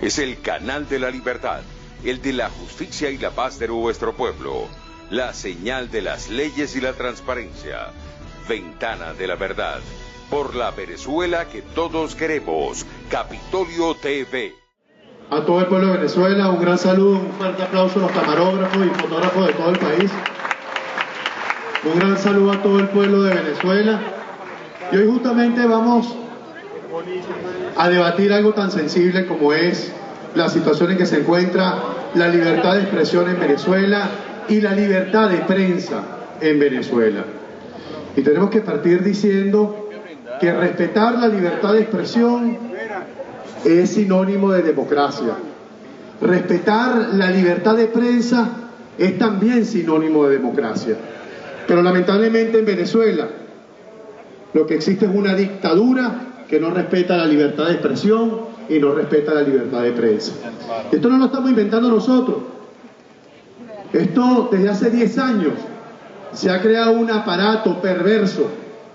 Es el canal de la libertad, el de la justicia y la paz de nuestro pueblo, la señal de las leyes y la transparencia, ventana de la verdad, por la Venezuela que todos queremos, Capitolio TV. A todo el pueblo de Venezuela, un gran saludo, un fuerte aplauso a los camarógrafos y fotógrafos de todo el país. Un gran saludo a todo el pueblo de Venezuela. Y hoy justamente vamos a debatir algo tan sensible como es la situación en que se encuentra la libertad de expresión en Venezuela y la libertad de prensa en Venezuela. Y tenemos que partir diciendo que respetar la libertad de expresión es sinónimo de democracia. Respetar la libertad de prensa es también sinónimo de democracia. Pero lamentablemente en Venezuela lo que existe es una dictadura que no respeta la libertad de expresión y no respeta la libertad de prensa. Esto no lo estamos inventando nosotros. Esto desde hace 10 años se ha creado un aparato perverso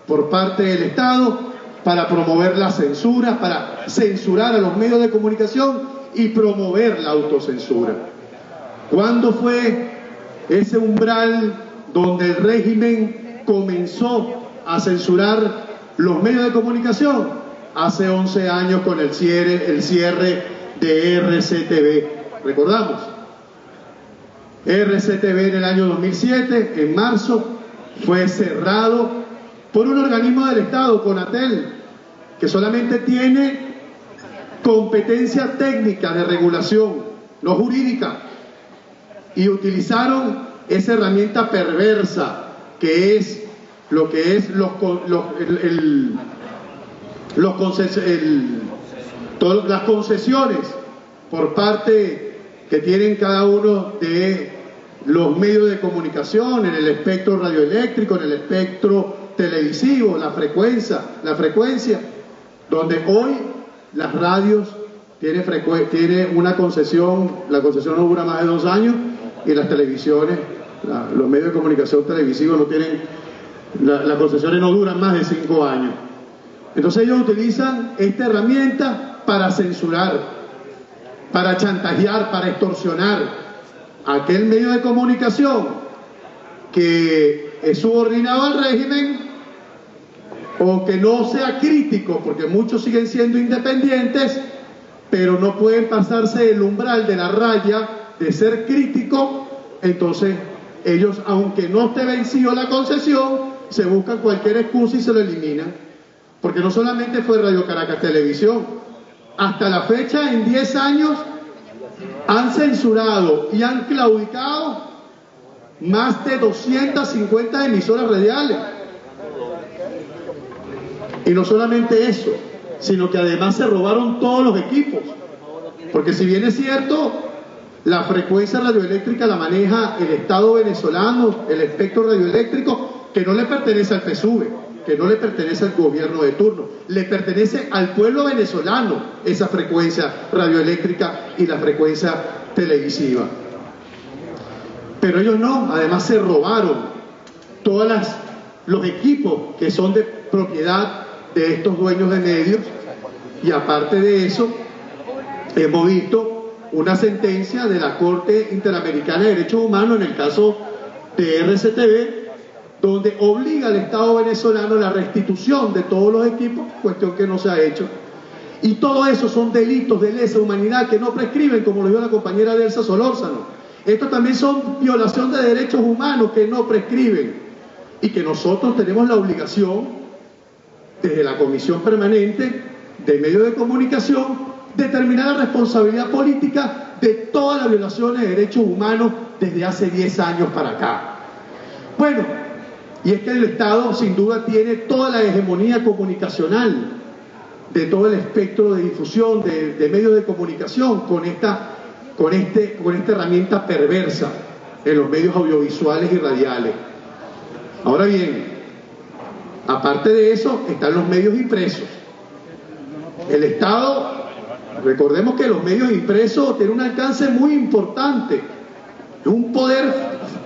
por parte del Estado para promover la censura, para censurar a los medios de comunicación y promover la autocensura. ¿Cuándo fue ese umbral donde el régimen comenzó a censurar los medios de comunicación? Hace 11 años con el cierre de RCTV. ¿Recordamos? RCTV en el año 2007, en marzo, fue cerrado por un organismo del Estado, Conatel, que solamente tiene competencia técnica de regulación, no jurídica, y utilizaron esa herramienta perversa que es lo que es todas las concesiones por parte que tienen cada uno de los medios de comunicación en el espectro radioeléctrico, en el espectro televisivo, la frecuencia, donde hoy las radios tiene una concesión, la concesión no dura más de 2 años, y las televisiones, los medios de comunicación televisivos no tienen, las concesiones no duran más de 5 años. Entonces ellos utilizan esta herramienta para censurar, para chantajear, para extorsionar a aquel medio de comunicación que es subordinado al régimen o que no sea crítico, porque muchos siguen siendo independientes, pero no pueden pasarse el umbral de la raya de ser crítico. Entonces ellos, aunque no esté vencido la concesión, se buscan cualquier excusa y se lo eliminan. Porque no solamente fue Radio Caracas Televisión, hasta la fecha, en 10 años, han censurado y han claudicado más de 250 emisoras radiales. Y no solamente eso, sino que además se robaron todos los equipos. Porque si bien es cierto, la frecuencia radioeléctrica la maneja el Estado venezolano, el espectro radioeléctrico, que no le pertenece al PSUV, que no le pertenece al gobierno de turno, le pertenece al pueblo venezolano esa frecuencia radioeléctrica y la frecuencia televisiva. Pero ellos no, además se robaron todos los equipos que son de propiedad de estos dueños de medios, y aparte de eso, hemos visto una sentencia de la Corte Interamericana de Derechos Humanos en el caso de RCTV, donde obliga al Estado venezolano la restitución de todos los equipos, cuestión que no se ha hecho. Y todo eso son delitos de lesa humanidad que no prescriben, como lo dijo la compañera Delsa Solórzano. Esto también son violación de derechos humanos que no prescriben, y que nosotros tenemos la obligación, desde la Comisión Permanente de Medios de Comunicación, determinar la responsabilidad política de todas las violaciones de derechos humanos desde hace 10 años para acá. Bueno, y es que el Estado sin duda tiene toda la hegemonía comunicacional de todo el espectro de difusión de medios de comunicación con esta herramienta perversa en los medios audiovisuales y radiales. Ahora bien, aparte de eso están los medios impresos. El Estado, recordemos que los medios impresos tienen un alcance muy importante, un poder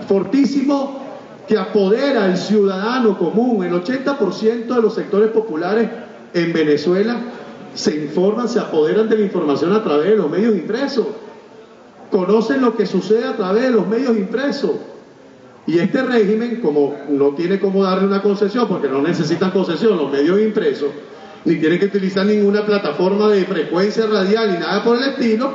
fortísimo que apodera al ciudadano común. El 80% de los sectores populares en Venezuela se informan, se apoderan de la información a través de los medios impresos, conocen lo que sucede a través de los medios impresos. Y este régimen, como no tiene cómo darle una concesión, porque no necesitan concesión los medios impresos, ni tienen que utilizar ninguna plataforma de frecuencia radial ni nada por el estilo,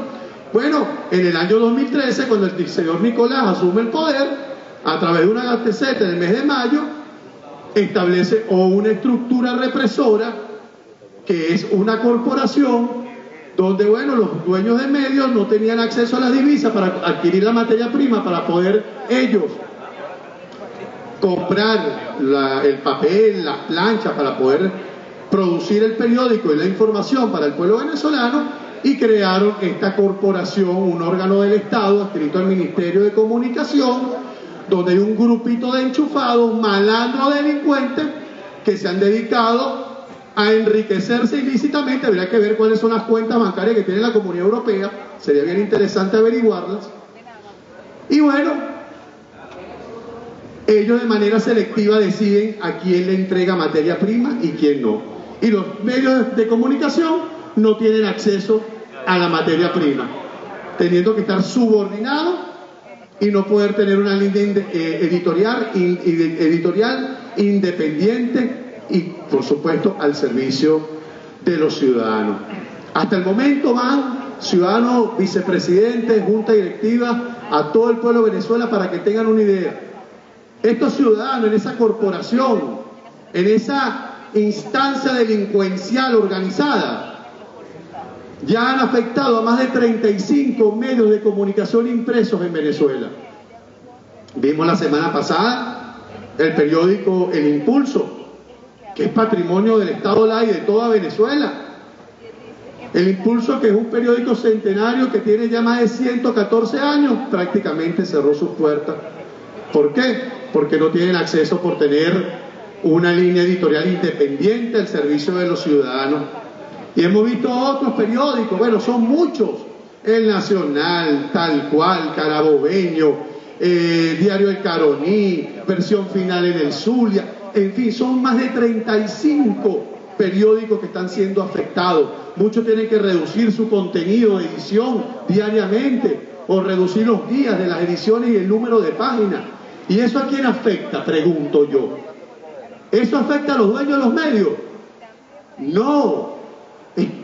bueno, en el año 2013, cuando el señor Nicolás asume el poder, a través de una gaceta en el mes de mayo, establece una estructura represora, que es una corporación, donde, bueno, los dueños de medios no tenían acceso a las divisas para adquirir la materia prima, para poder ellos comprar el papel, las planchas, para poder producir el periódico y la información para el pueblo venezolano, y crearon esta corporación, un órgano del Estado adscrito al Ministerio de Comunicación, donde hay un grupito de enchufados, malandros, delincuentes, que se han dedicado a enriquecerse ilícitamente. Habría que ver cuáles son las cuentas bancarias que tiene la Comunidad Europea, sería bien interesante averiguarlas. Y bueno, ellos de manera selectiva deciden a quién le entrega materia prima y quién no. Y los medios de comunicación no tienen acceso a la materia prima, teniendo que estar subordinados y no poder tener una línea editorial independiente y, por supuesto, al servicio de los ciudadanos. Hasta el momento van ciudadanos, vicepresidentes, junta directiva, a todo el pueblo de Venezuela, para que tengan una idea. Estos ciudadanos, en esa corporación, en esa instancia delincuencial organizada, ya han afectado a más de 35 medios de comunicación impresos en Venezuela. Vimos la semana pasada el periódico El Impulso, que es patrimonio del Estado Lara y de toda Venezuela. El Impulso, que es un periódico centenario que tiene ya más de 114 años, prácticamente cerró sus puertas. ¿Por qué? Porque no tienen acceso por tener una línea editorial independiente al servicio de los ciudadanos. Y hemos visto otros periódicos, bueno, son muchos: El Nacional, Tal Cual, Carabobeño, Diario El Caroní, Versión Final en el Zulia, en fin, son más de 35 periódicos que están siendo afectados. Muchos tienen que reducir su contenido de edición diariamente, o reducir los días de las ediciones y el número de páginas. ¿Y eso a quién afecta?, pregunto yo. ¿Eso afecta a los dueños de los medios? No.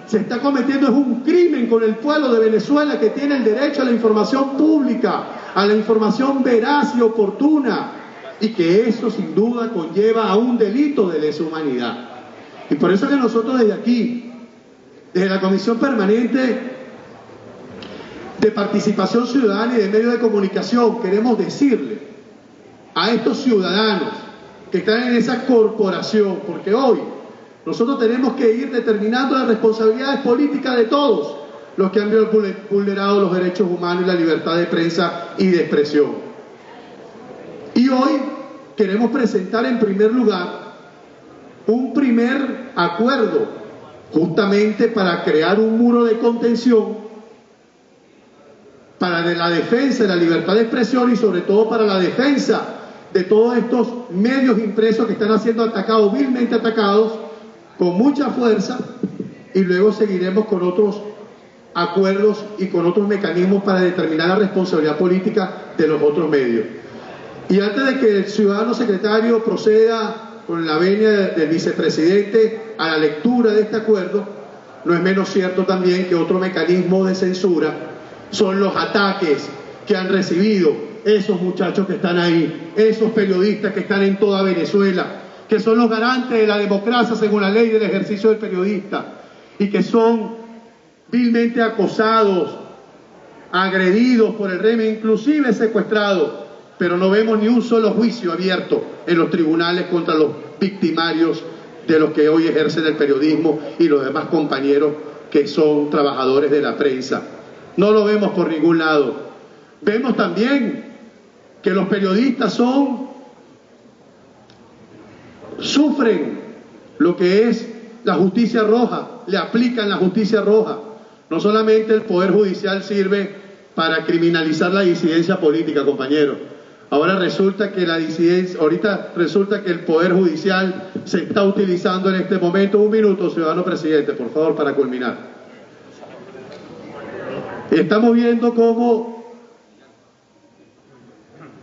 Se está cometiendo es un crimen con el pueblo de Venezuela, que tiene el derecho a la información pública, a la información veraz y oportuna, y que eso sin duda conlleva a un delito de lesa humanidad. Y por eso que nosotros desde aquí, desde la Comisión Permanente de Participación Ciudadana y de Medios de Comunicación, queremos decirle a estos ciudadanos que están en esa corporación, porque hoy nosotros tenemos que ir determinando las responsabilidades políticas de todos los que han vulnerado los derechos humanos y la libertad de prensa y de expresión. Y hoy queremos presentar en primer lugar un primer acuerdo, justamente para crear un muro de contención para la defensa de la libertad de expresión, y sobre todo para la defensa de todos estos medios impresos que están siendo atacados, vilmente atacados, con mucha fuerza. Y luego seguiremos con otros acuerdos y con otros mecanismos para determinar la responsabilidad política de los otros medios. Y antes de que el ciudadano secretario proceda con la venia del vicepresidente a la lectura de este acuerdo, no es menos cierto también que otro mecanismo de censura son los ataques que han recibido esos muchachos que están ahí, esos periodistas que están en toda Venezuela, que son los garantes de la democracia según la ley del ejercicio del periodista, y que son vilmente acosados, agredidos por el régimen, inclusive secuestrados, pero no vemos ni un solo juicio abierto en los tribunales contra los victimarios de los que hoy ejercen el periodismo y los demás compañeros que son trabajadores de la prensa. No lo vemos por ningún lado. Vemos también que los periodistas sufren lo que es la justicia roja, le aplican la justicia roja. No solamente el Poder Judicial sirve para criminalizar la disidencia política, compañeros. Ahora resulta que la disidencia, ahorita resulta que el Poder Judicial se está utilizando en este momento. Un minuto, ciudadano presidente, por favor, para culminar. Estamos viendo cómo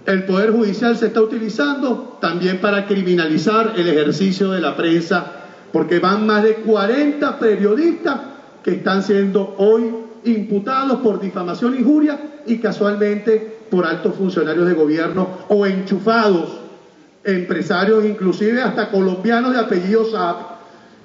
el Poder Judicial se está utilizando también para criminalizar el ejercicio de la prensa, porque van más de 40 periodistas que están siendo hoy imputados por difamación e injuria y casualmente por altos funcionarios de gobierno o enchufados, empresarios, inclusive hasta colombianos de apellido Saab,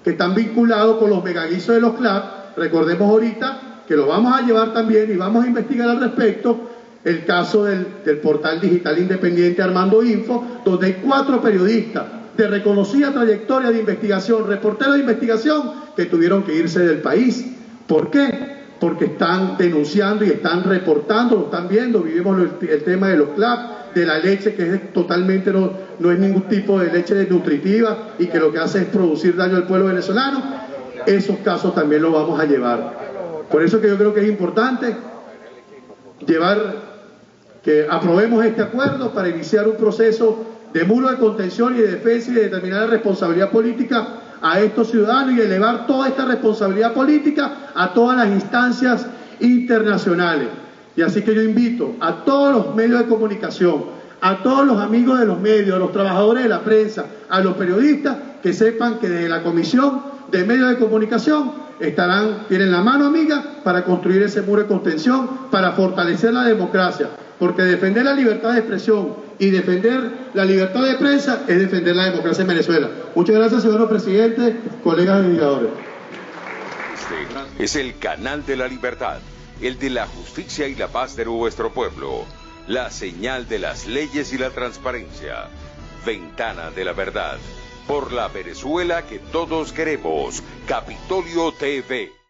que están vinculados con los megaguisos de los CLAP. Recordemos ahorita que lo vamos a llevar también y vamos a investigar al respecto el caso del portal digital independiente Armando Info, donde hay 4 periodistas de reconocida trayectoria de investigación, reporteros de investigación, que tuvieron que irse del país. ¿Por qué? Porque están denunciando y están reportando, lo están viendo, vivimos el tema de los CLAP, de la leche que es totalmente no es ningún tipo de leche nutritiva y que lo que hace es producir daño al pueblo venezolano. Esos casos también los vamos a llevar. Por eso que yo creo que es importante que aprobemos este acuerdo para iniciar un proceso de muro de contención y de defensa y de determinar la responsabilidad política a estos ciudadanos y elevar toda esta responsabilidad política a todas las instancias internacionales. Y así que yo invito a todos los medios de comunicación, a todos los amigos de los medios, a los trabajadores de la prensa, a los periodistas, que sepan que desde la Comisión de Medios de Comunicación tienen la mano amiga para construir ese muro de contención, para fortalecer la democracia, porque defender la libertad de expresión y defender la libertad de prensa es defender la democracia en Venezuela. Muchas gracias, ciudadano presidente, colegas legisladores. Este es el canal de la libertad, el de la justicia y la paz de nuestro pueblo, la señal de las leyes y la transparencia, Ventana de la Verdad, por la Venezuela que todos queremos, Capitolio TV.